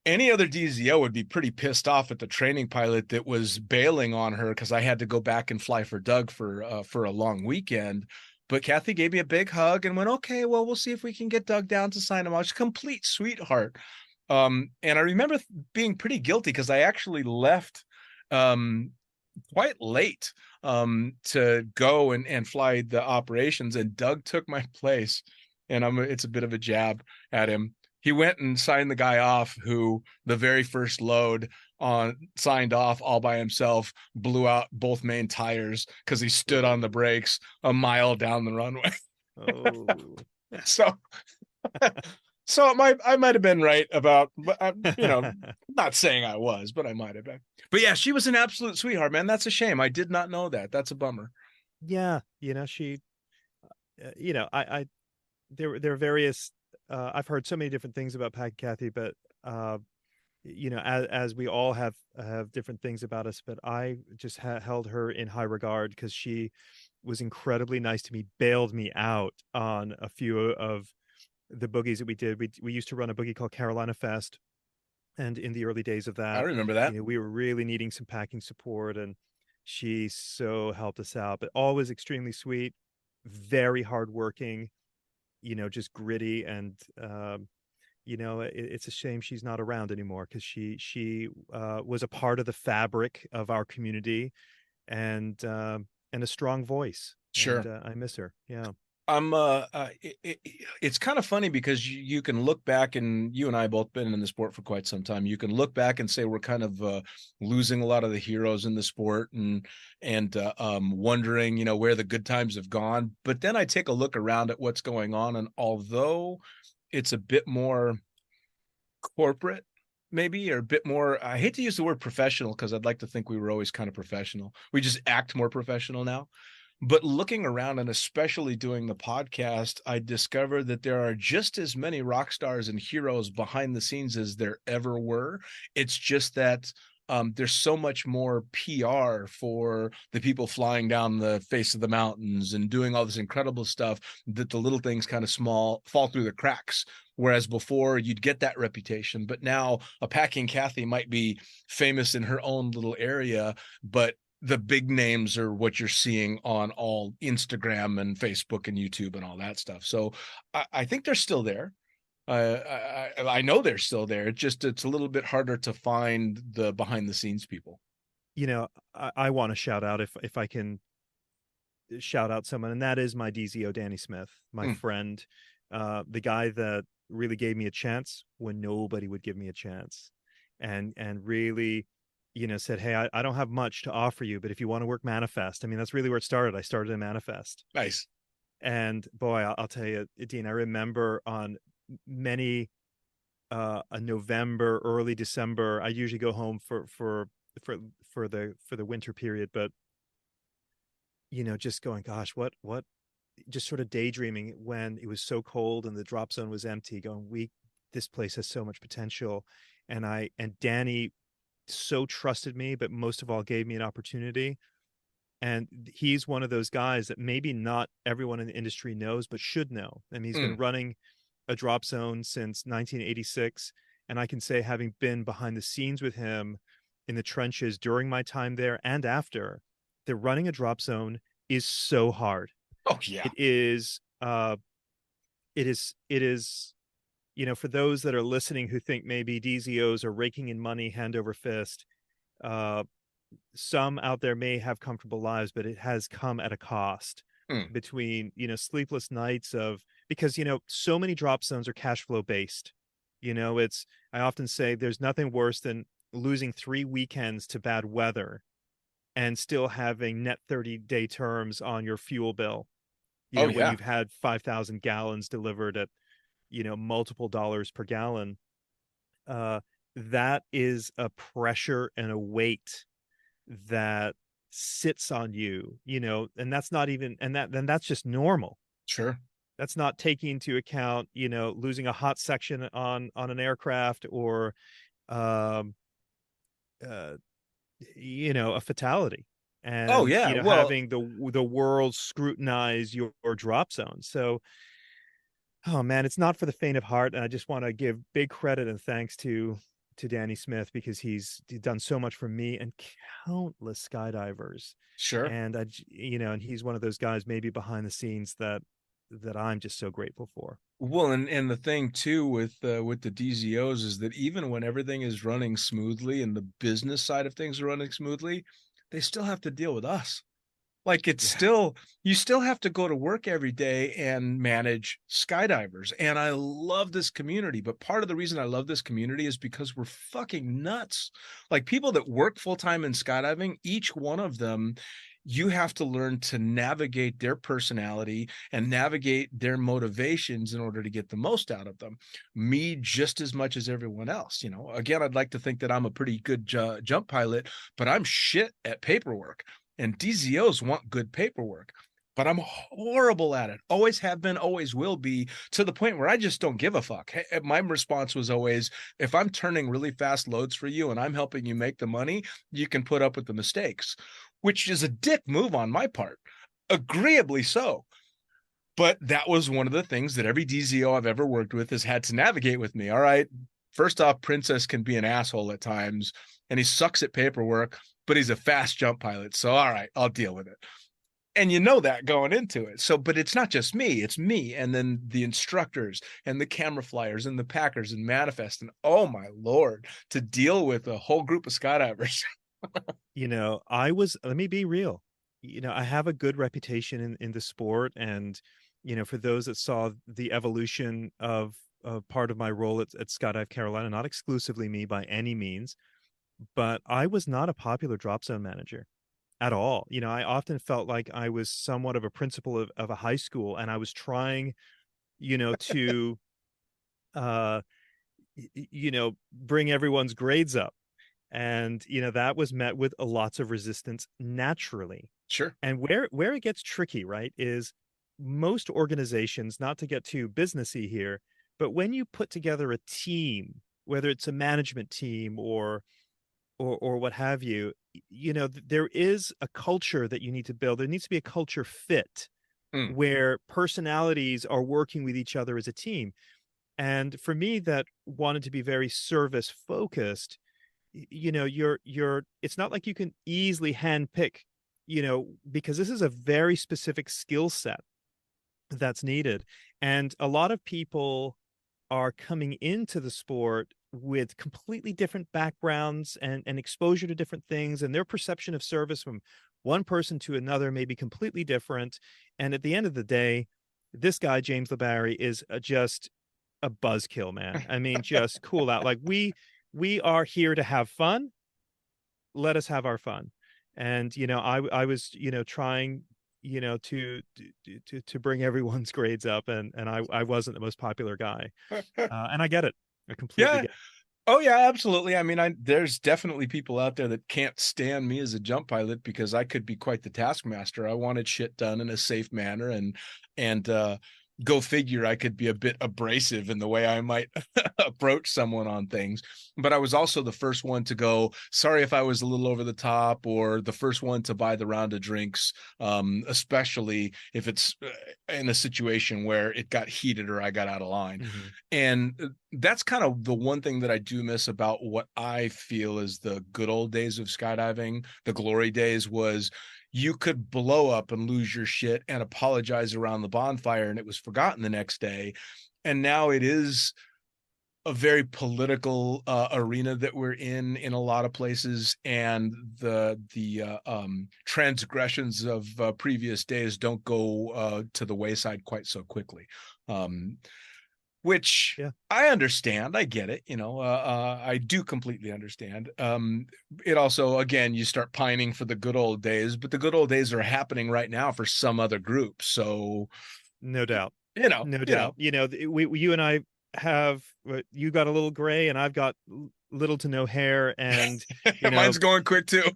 any other DZO would be pretty pissed off at the training pilot that was bailing on her because I had to go back and fly for Doug for a long weekend. But Kathy gave me a big hug and went, okay, well, we'll see if we can get Doug down to sign him off. She's a complete sweetheart. And I remember being pretty guilty because I actually left quite late to go and fly the operations, and Doug took my place. And it's a bit of a jab at him. He went and signed the guy off who the very first load signed off all by himself, blew out both main tires because he stood on the brakes a mile down the runway. Oh. So I might have been right about, not saying I was, but I might have been. But yeah, she was an absolute sweetheart, man. That's a shame. I did not know that. That's a bummer. Yeah. She, there are various, I've heard so many different things about Pat and Kathy, but, as we all have different things about us, but I just held her in high regard because she was incredibly nice to me, bailed me out on a few of the boogies that we did. We used to run a boogie called Carolina Fest. And in the early days of that, I remember that, we were really needing some packing support, and she so helped us out, but always extremely sweet, very hardworking, just gritty. And, it's a shame she's not around anymore because she was a part of the fabric of our community, and a strong voice. Sure. And, I miss her. Yeah. It's kind of funny because you can look back, and you and I both been in the sport for quite some time. You can look back and say we're kind of losing a lot of the heroes in the sport, and wondering, where the good times have gone. But then I take a look around at what's going on, and although it's a bit more corporate, maybe, or a bit more, I hate to use the word professional because I'd like to think we were always kind of professional. We just act more professional now. But looking around, and especially doing the podcast, I discovered that there are just as many rock stars and heroes behind the scenes as there ever were. It's just that there's so much more PR for the people flying down the face of the mountains and doing all this incredible stuff that the little things kind of fall through the cracks. Whereas before you'd get that reputation, but now a Packing Kathy might be famous in her own little area, but the big names are what you're seeing on all Instagram and Facebook and YouTube and all that stuff. So I think they're still there. I know they're still there. It's a little bit harder to find the behind the scenes people. I want to shout out if I can shout out someone, and that is my DZO Danny Smith, my friend, the guy that really gave me a chance when nobody would give me a chance, and really, said, hey, I don't have much to offer you, but if you want to work Manifest, I mean, that's really where it started. I started in Manifest. Nice. And boy, I'll tell you, Dean, I remember on many a November, early December, I usually go home for the winter period, but just going, gosh, what, just sort of daydreaming when it was so cold and the drop zone was empty, going, this place has so much potential. And Danny so trusted me, but most of all gave me an opportunity. And he's one of those guys that maybe not everyone in the industry knows, but should know. I mean, he's been running a drop zone since 1986. And I can say, having been behind the scenes with him in the trenches during my time there and after, that running a drop zone is so hard. Oh yeah. It is, for those that are listening who think maybe DZOs are raking in money hand over fist, some out there may have comfortable lives, but it has come at a cost between, sleepless nights because, so many drop zones are cash flow based. I often say there's nothing worse than losing 3 weekends to bad weather and still having net 30-day terms on your fuel bill. When you've had 5,000 gallons delivered at, multiple dollars per gallon, that is a pressure and a weight that sits on you, and that's not even, and that's just normal. Sure. That's not taking into account, losing a hot section on an aircraft or, a fatality. And, having the world scrutinize your drop zone. So, oh man, it's not for the faint of heart. And I just want to give big credit and thanks to Danny Smith, because he's done so much for me and countless skydivers. Sure. And and he's one of those guys maybe behind the scenes that I'm just so grateful for. Well, and the thing too with the DZOs is that even when everything is running smoothly and the business side of things are running smoothly, they still have to deal with us. Like you still have to go to work every day and manage skydivers. And I love this community, but part of the reason I love this community is because we're fucking nuts. Like people that work full-time in skydiving, each one of them, you have to learn to navigate their personality and navigate their motivations in order to get the most out of them. Me just as much as everyone else. Again, I'd like to think that I'm a pretty good jump pilot, but I'm shit at paperwork. And DZOs want good paperwork, but I'm horrible at it. Always have been, always will be, to the point where I just don't give a fuck. My response was always, if I'm turning really fast loads for you and I'm helping you make the money, you can put up with the mistakes, which is a dick move on my part, agreeably so. But that was one of the things that every DZO I've ever worked with has had to navigate with me. All right, first off, Princess can be an asshole at times, and he sucks at paperwork, but he's a fast jump pilot. So, all right, I'll deal with it. And that going into it. So, but it's not just me, it's me. And then the instructors and the camera flyers and the packers and Manifest. And oh my Lord, to deal with a whole group of skydivers. Let me be real. I have a good reputation in the sport. And, for those that saw the evolution of part of my role at Skydive Carolina, not exclusively me by any means, but I was not a popular drop zone manager at all. I often felt like I was somewhat of a principal of a high school, and I was trying, to, bring everyone's grades up. And, that was met with lots of resistance naturally. Sure. And where it gets tricky, right, is most organizations, not to get too businessy here, but when you put together a team, whether it's a management team or what have you, there is a culture that you need to build. There needs to be a culture fit where personalities are working with each other as a team. And for me, that wanted to be very service focused, it's not like you can easily handpick, because this is a very specific skill set that's needed. And a lot of people are coming into the sport with completely different backgrounds and exposure to different things, and their perception of service from one person to another may be completely different. And at the end of the day, this guy, James La Barrie, is just a buzzkill, man. I mean, just cool out. Like we are here to have fun. Let us have our fun. And I was trying to bring everyone's grades up, and I wasn't the most popular guy, and I get it. I completely Yeah. get it. Oh yeah, absolutely. I mean, there's definitely people out there that can't stand me as a jump pilot because I could be quite the taskmaster. I wanted shit done in a safe manner, and go figure, I could be a bit abrasive in the way I might approach someone on things. But I was also the first one to go, sorry if I was a little over the top, or the first one to buy the round of drinks, especially if it's in a situation where it got heated or I got out of line. Mhm. And that's kind of the one thing that I do miss about what I feel is the good old days of skydiving. The glory days was you could blow up and lose your shit and apologize around the bonfire, and it was forgotten the next day. And now it is a very political arena that we're in a lot of places, and the transgressions of previous days don't go to the wayside quite so quickly. Which Yeah. I understand. I get it. I do completely understand. It also, again, you start pining for the good old days, but the good old days are happening right now for some other group. So, No doubt. you know, No you doubt. know, You and I have, you got a little gray and I've got little to no hair, and mine's going quick too.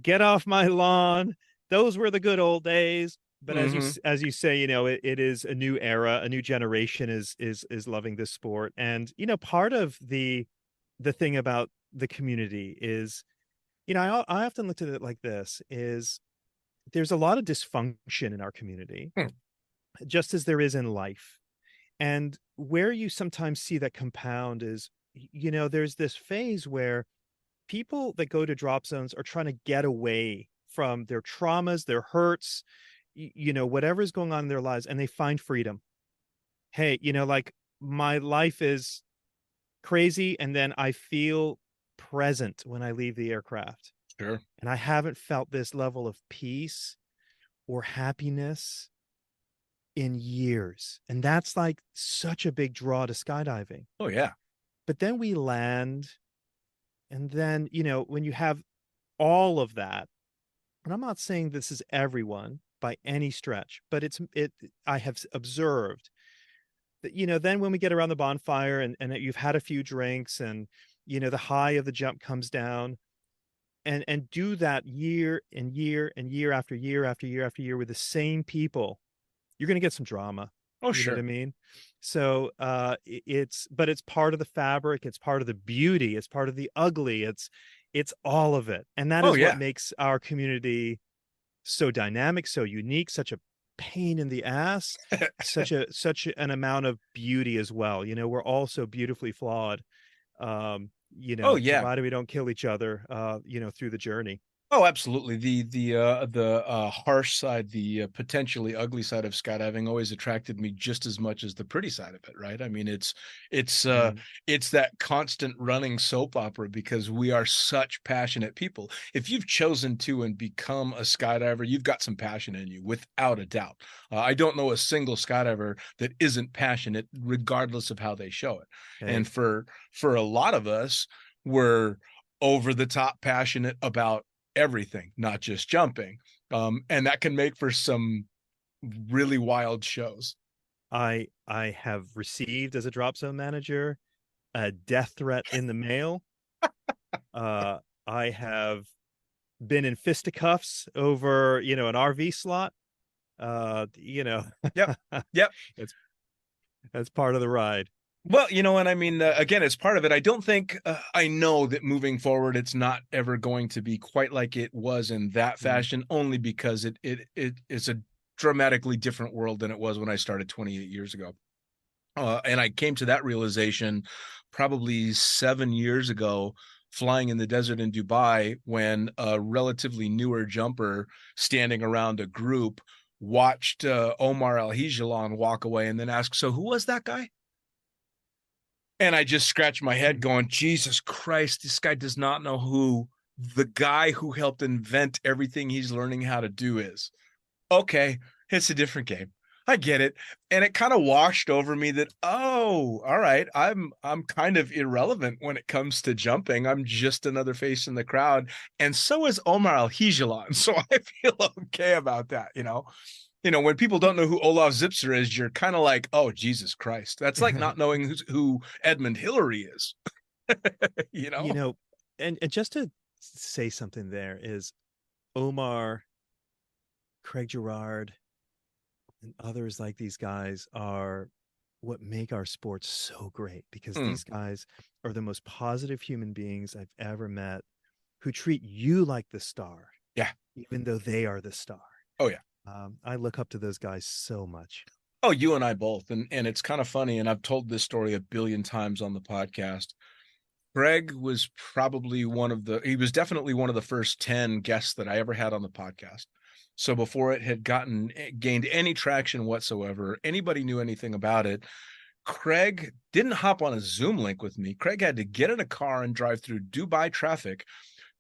get off my lawn. Those were the good old days. But Mhm. as you say, it is a new era. A new generation is loving this sport. And part of the thing about the community is, I often looked at it like this: is there's a lot of dysfunction in our community, Hmm. just as there is in life. And where you sometimes see that compound is, there's this phase where people that go to drop zones are trying to get away from their traumas, their hurts, whatever's going on in their lives, and they find freedom. Hey, like, my life is crazy, and then I feel present when I leave the aircraft. Sure. And I haven't felt this level of peace or happiness in years. And that's like such a big draw to skydiving. Oh yeah. But then we land, and then, when you have all of that, and I'm not saying this is everyone by any stretch, but I have observed that, then when we get around the bonfire, and you've had a few drinks, and, the high of the jump comes down, and do that year and year and year after year after year after year with the same people, you're going to get some drama. Oh You know what I sure. mean? So but it's part of the fabric, it's part of the beauty, it's part of the ugly, it's all of it. And that Oh is what yeah. makes our community so dynamic, so unique, such a pain in the ass, such an amount of beauty as well. We're all so beautifully flawed. Oh yeah. Provided we don't kill each other, through the journey. Oh, absolutely. The harsh side, the potentially ugly side of skydiving always attracted me just as much as the pretty side of it, right? I mean, it's uh Mm. it's that constant running soap opera because we are such passionate people. If you've chosen to and become a skydiver, you've got some passion in you, without a doubt. I don't know a single skydiver that isn't passionate, regardless of how they show it. Hey, And for a lot of us, we're over the top passionate about everything, not just jumping. And that can make for some really wild shows. I have received, as a drop zone manager, a death threat in the mail. I have been in fisticuffs over, an RV slot. Yep. Yep. It's That's part of the ride. Well, and I mean, again, it's part of it. I don't think I know that moving forward, it's not ever going to be quite like it was in that Mm. fashion, only because it is a dramatically different world than it was when I started 28 years ago. And I came to that realization probably 7 years ago, flying in the desert in Dubai, when a relatively newer jumper standing around a group watched Omar Al Hijalan walk away and then asked, "So who was that guy?" And I just scratched my head going, Jesus Christ, this guy does not know who the guy who helped invent everything he's learning how to do is. Okay, it's a different game. I get it. And it kind of washed over me that, oh, all right, I'm kind of irrelevant when it comes to jumping. I'm just another face in the crowd. And so is Omar Al-Hijalan. So I feel okay about that, you know. When people don't know who Olaf Zipser is, you're kind of like, oh, Jesus Christ. That's like not knowing who Edmund Hillary is. And just to say something there is Omar, Craig Girard, and others like these guys are what make our sport so great, because these guys are the most positive human beings I've ever met, who treat you like the star. Yeah. Even though they are the star. Oh, yeah. I look up to those guys so much. Oh, you and I both. And it's kind of funny. And I've told this story a billion times on the podcast. Greg was probably he was definitely one of the first 10 guests that I ever had on the podcast. So before it had gained any traction whatsoever, anybody knew anything about it, Craig didn't hop on a Zoom link with me. Craig had to get in a car and drive through Dubai traffic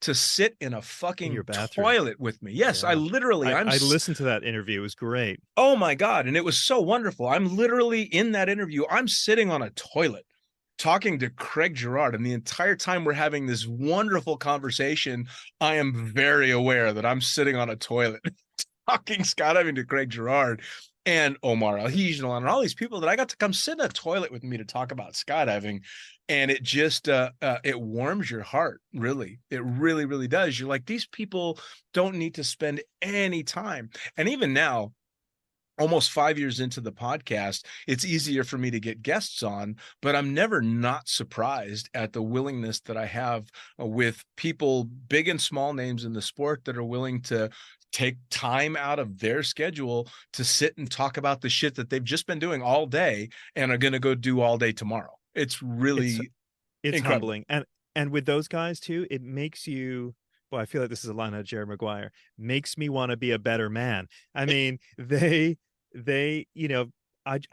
to sit in a fucking toilet with me. Yes, yeah. I listened to that interview. It was great. Oh my God. And it was so wonderful. I'm literally in that interview. I'm sitting on a toilet talking to Craig Girard. And the entire time we're having this wonderful conversation, I am very aware that I'm sitting on a toilet talking skydiving to Craig Girard and Omar Al-Hijalan and all these people that I got to come sit in a toilet with me to talk about skydiving. And it just, it warms your heart, really. It really, really does. You're like, these people don't need to spend any time. And even now, almost 5 years into the podcast, it's easier for me to get guests on, but I'm never not surprised at the willingness that I have with people, big and small names in the sport, that are willing to take time out of their schedule to sit and talk about the shit that they've just been doing all day and are going to go do all day tomorrow. It's really, it's humbling. And with those guys too, it makes you, well, I feel like this is a line out of Jerry Maguire, makes me want to be a better man. I mean, they, I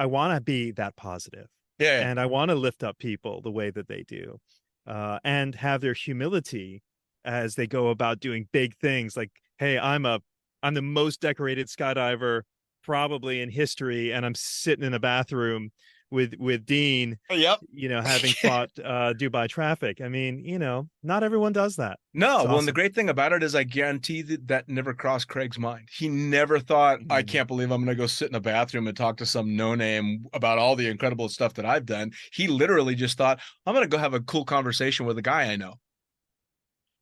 want to be that positive. Yeah. And I want to lift up people the way that they do, and have their humility as they go about doing big things. Like, hey, I'm the most decorated skydiver probably in history, and I'm sitting in a bathroom with Dean, yep, having fought Dubai traffic. I mean, not everyone does that. No, it's well, awesome. And the great thing about it is I guarantee that never crossed Craig's mind. He never thought, I can't believe I'm going to go sit in a bathroom and talk to some no-name about all the incredible stuff that I've done. He literally just thought, I'm going to go have a cool conversation with a guy I know.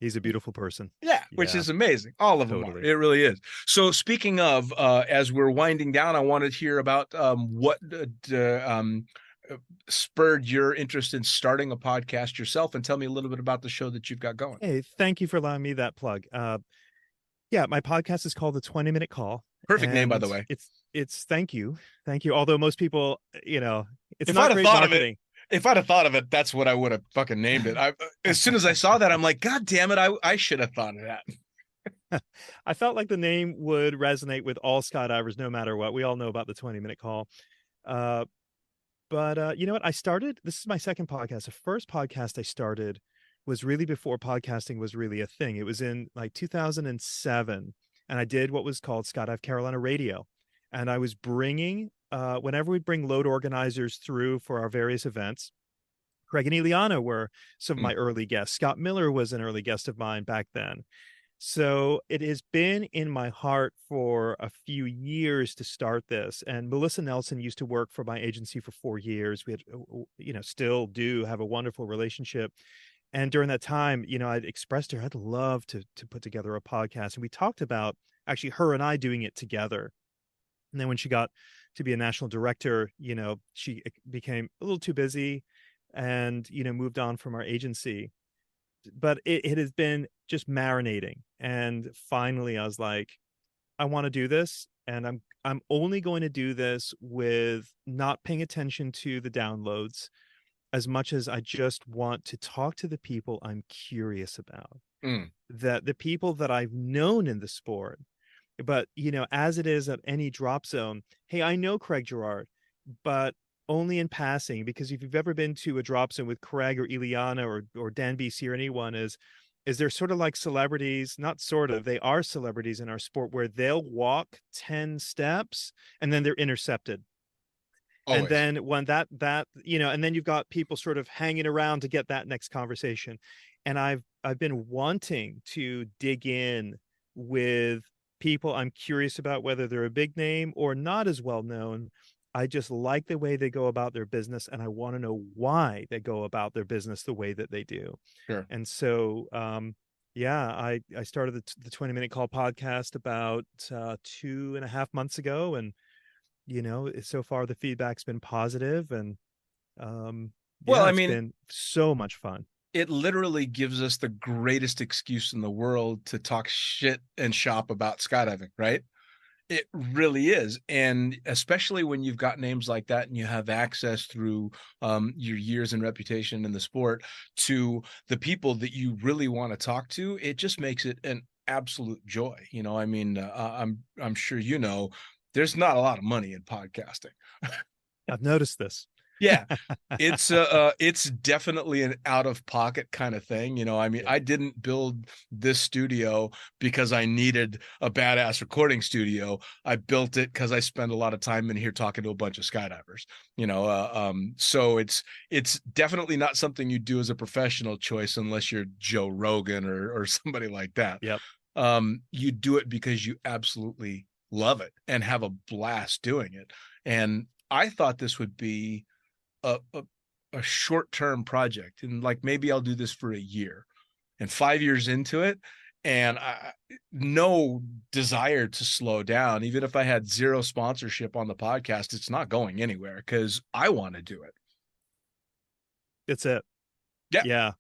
He's a beautiful person. Yeah, which is amazing. All of them are. It really is. So speaking of, as we're winding down, I wanted to hear about what spurred your interest in starting a podcast yourself, and tell me a little bit about the show that you've got going. Hey, thank you for allowing me that plug. Yeah, my podcast is called The 20-Minute Call. Perfect name, by the way. It's thank you. Although most people, it's if not I'd great thought marketing. If I'd have thought of it, that's what I would have fucking named it. As soon as I saw that, I'm like, God damn it, I should have thought of that. I felt like the name would resonate with all skydivers, no matter what. We all know about the 20-minute call. But you know what? This is my second podcast. The first podcast I started was really before podcasting was really a thing. It was in like 2007. And I did what was called Skydive Carolina Radio. And I was bringing, whenever we'd bring load organizers through for our various events, Craig and Ileana were some of my early guests. Scott Miller was an early guest of mine back then. So it has been in my heart for a few years to start this. And Melissa Nelson used to work for my agency for 4 years. We had, still do have a wonderful relationship. And during that time, I'd expressed to her, I'd love to put together a podcast. And we talked about actually her and I doing it together. And then when she got to be a national director, she became a little too busy and, moved on from our agency. But it has been just marinating. And finally, I was like, I want to do this. And I'm only going to do this with not paying attention to the downloads as much as I just want to talk to the people I'm curious about. That the people that I've known in the sport. But, as it is at any drop zone, hey, I know Craig Girard, but only in passing, because if you've ever been to a drop zone with Craig or Ileana or Dan BC or anyone, is they're sort of like celebrities, not sort of, they are celebrities in our sport, where they'll walk 10 steps and then they're intercepted. Always. And then when that and then you've got people sort of hanging around to get that next conversation. And I've been wanting to dig in with people I'm curious about, whether they're a big name or not as well known. I just like the way they go about their business, and I want to know why they go about their business the way that they do. Sure. And so, I started the 20-minute call podcast about 2.5 months ago, and so far the feedback's been positive, and it's been so much fun. It literally gives us the greatest excuse in the world to talk shit and shop about skydiving, right? It really is. And especially when you've got names like that and you have access through your years and reputation in the sport to the people that you really want to talk to, it just makes it an absolute joy. I'm sure there's not a lot of money in podcasting. I've noticed this. Yeah, it's definitely an out of pocket kind of thing. I didn't build this studio because I needed a badass recording studio. I built it because I spend a lot of time in here talking to a bunch of skydivers. So it's definitely not something you do as a professional choice unless you're Joe Rogan or somebody like that. Yep. You do it because you absolutely love it and have a blast doing it. And I thought this would be a short-term project, and like maybe I'll do this for a year, and 5 years into it, and no desire to slow down. Even if I had zero sponsorship on the podcast, it's not going anywhere because I want to do it. It's it. Yeah.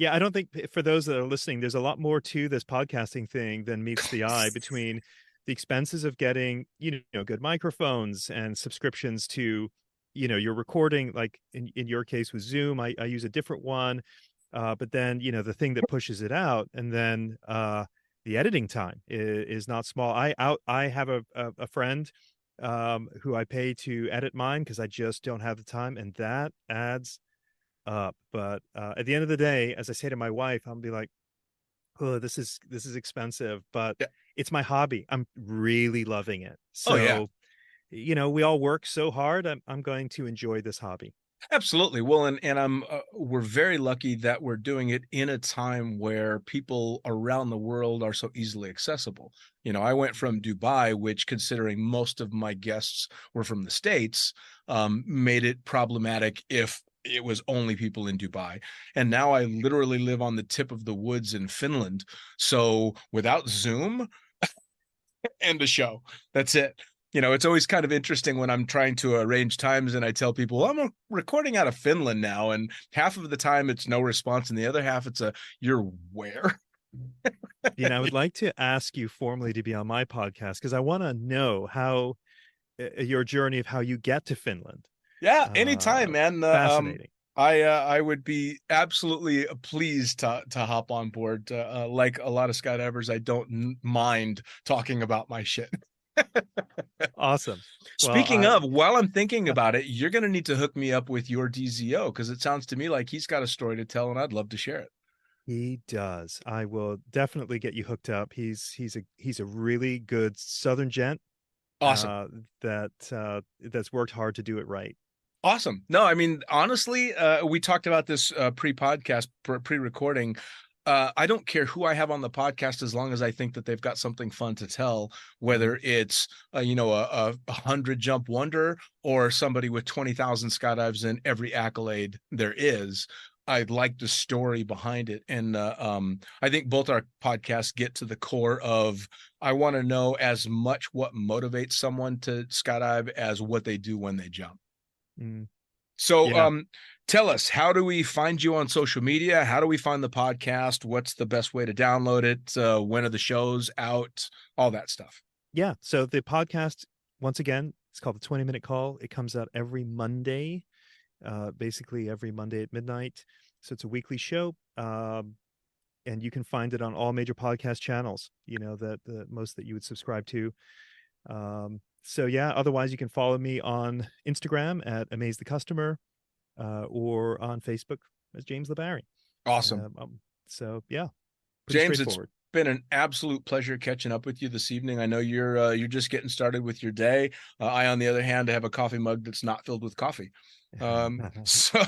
I don't think, for those that are listening, there's a lot more to this podcasting thing than meets the eye, between the expenses of getting good microphones and subscriptions to your recording, like in your case with Zoom. I use a different one, but then the thing that pushes it out, and then the editing time is not small. I have a friend who I pay to edit mine because I just don't have the time, and that adds up. But at the end of the day, as I say to my wife, I'll be like, oh, this is expensive, but it's my hobby. I'm really loving it. So we all work so hard. I'm going to enjoy this hobby. Absolutely. Well, and we're very lucky that we're doing it in a time where people around the world are so easily accessible. I went from Dubai, which, considering most of my guests were from the States, made it problematic if it was only people in Dubai. And now I literally live on the tip of the woods in Finland. So without Zoom, end of show. That's it. It's always kind of interesting when I'm trying to arrange times and I tell people, well, I'm recording out of Finland now. And half of the time it's no response. And the other half it's you're where? I would like to ask you formally to be on my podcast, because I want to know how your journey of how you get to Finland. Yeah, anytime, man. Fascinating. I would be absolutely pleased to hop on board. Like a lot of skydivers, I don't mind talking about my shit. Awesome. Speaking of, while I'm thinking about it, you're going to need to hook me up with your DZO, because it sounds to me like he's got a story to tell and I'd love to share it. He does. I will definitely get you hooked up. He's a really good Southern gent. Awesome. That's worked hard to do it right. Awesome. No, I mean, honestly, we talked about this pre-podcast, pre-recording. I don't care who I have on the podcast, as long as I think that they've got something fun to tell, whether it's, a 100 jump wonder or somebody with 20,000 skydives and every accolade there is. I like the story behind it. And I think both our podcasts get to the core of, I want to know as much what motivates someone to skydive as what they do when they jump. Mm. So tell us, how do we find you on social media? How do we find the podcast? What's the best way to download it? When are the shows out? All that stuff. Yeah. So the podcast, once again, it's called the 20-minute call. It comes out every Monday, basically every Monday at midnight. So it's a weekly show. And you can find it on all major podcast channels, that most that you would subscribe to. So yeah, otherwise you can follow me on Instagram at Amaze the Customer, or on Facebook as James La Barrie. Awesome. So yeah, pretty James, it's straightforward. been an absolute pleasure catching up with you this evening. I know you're just getting started with your day. I, on the other hand, have a coffee mug that's not filled with coffee. So,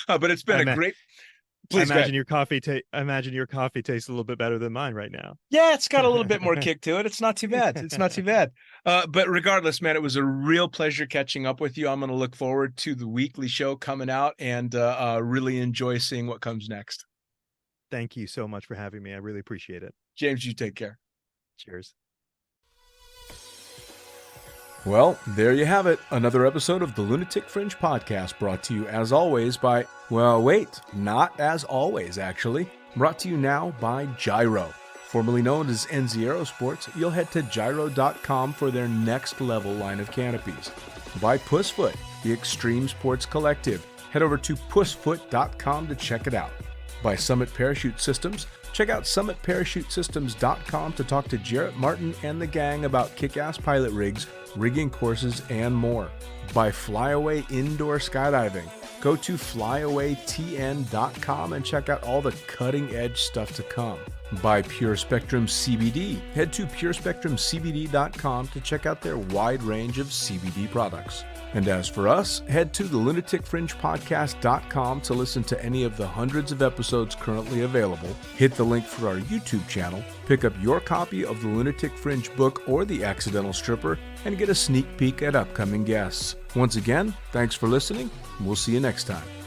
but it's been a great. Please, I imagine your coffee tastes a little bit better than mine right now. Yeah, it's got a little bit more kick to it. It's not too bad. It's not too bad. But regardless, man, it was a real pleasure catching up with you. I'm going to look forward to the weekly show coming out and really enjoy seeing what comes next. Thank you so much for having me. I really appreciate it. James, you take care. Cheers. Well, there you have it. Another episode of the Lunatic Fringe podcast, brought to you as always by, well, wait, not as always, actually. Brought to you now by Gyro. Formerly known as NZ Aerosports, you'll head to gyro.com for their next level line of canopies. By Pussfoot, the Extreme Sports Collective. Head over to pussfoot.com to check it out. By Summit Parachute Systems, check out summitparachutesystems.com to talk to Jarrett Martin and the gang about kick-ass pilot rigs, rigging courses, and more. By Flyaway Indoor Skydiving, go to flyawaytn.com and check out all the cutting-edge stuff to come. By Pure Spectrum CBD, head to purespectrumcbd.com to check out their wide range of CBD products. And as for us, head to the lunaticfringepodcast.com to listen to any of the hundreds of episodes currently available, hit the link for our YouTube channel, pick up your copy of the Lunatic Fringe book or The Accidental Stripper, and get a sneak peek at upcoming guests. Once again, thanks for listening. We'll see you next time.